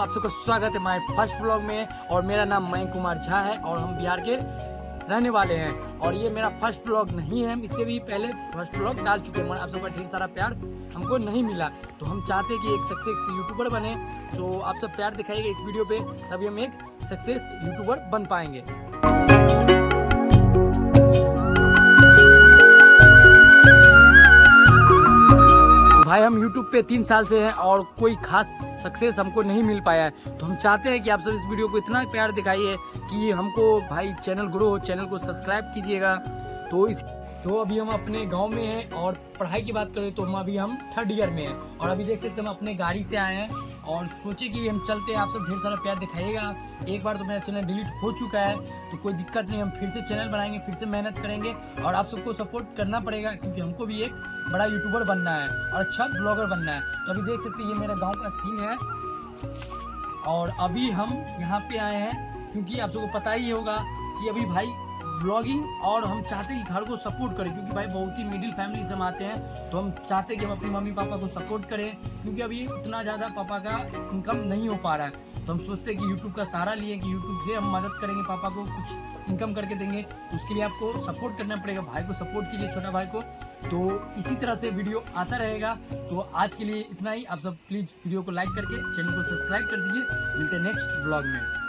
आप सबका स्वागत है हमारे फर्स्ट व्लॉग में। और मेरा नाम मयंक कुमार झा है और हम बिहार के रहने वाले हैं। और ये मेरा फर्स्ट व्लॉग नहीं है, हम इससे भी पहले फर्स्ट व्लॉग डाल चुके हैं मगर आप सबका ढेर सारा प्यार हमको नहीं मिला। तो हम चाहते हैं कि एक सक्सेस यूट्यूबर बने। तो आप सब प्यार दिखाइएगा इस वीडियो पे, तभी हम एक सक्सेस यूट्यूबर बन पाएंगे। भाई हम YouTube पे 3 साल से हैं और कोई खास सक्सेस हमको नहीं मिल पाया है। तो हम चाहते हैं कि आप सब इस वीडियो को इतना प्यार दिखाइए कि हमको भाई चैनल ग्रो हो, चैनल को सब्सक्राइब कीजिएगा। तो अभी हम अपने गांव में हैं और पढ़ाई की बात करें तो हम 3rd ईयर में हैं। और अभी देख सकते हैं हम अपने गाड़ी से आए हैं और सोचे कि हम चलते हैं। आप सब ढेर सारा प्यार दिखाइएगा। एक बार तो मेरा चैनल डिलीट हो चुका है तो कोई दिक्कत नहीं, हम फिर से चैनल बनाएंगे, फिर से मेहनत करेंगे और आप सबको सपोर्ट करना पड़ेगा क्योंकि हमको भी एक बड़ा यूट्यूबर बनना है और अच्छा ब्लॉगर बनना है। तो अभी देख सकते हैं ये मेरा गाँव का सीन है और अभी हम यहाँ पे आए हैं क्योंकि आप सबको पता ही होगा कि अभी भाई ब्लॉगिंग और हम चाहते हैं कि घर को सपोर्ट करें क्योंकि भाई बहुत ही मिडिल फैमिली से हम आते हैं। तो हम चाहते हैं कि हम अपनी मम्मी पापा को सपोर्ट करें क्योंकि अभी इतना ज़्यादा पापा का इनकम नहीं हो पा रहा है। तो हम सोचते हैं कि यूट्यूब का सहारा लिए कि यूट्यूब से हम मदद करेंगे, पापा को कुछ इनकम करके देंगे। तो उसके लिए आपको सपोर्ट करना पड़ेगा, भाई को सपोर्ट कीजिए, छोटा भाई को। तो इसी तरह से वीडियो आता रहेगा। तो आज के लिए इतना ही। आप सब प्लीज़ वीडियो को लाइक करके चैनल को सब्सक्राइब कर दीजिए। मिलते हैं नेक्स्ट ब्लॉग में।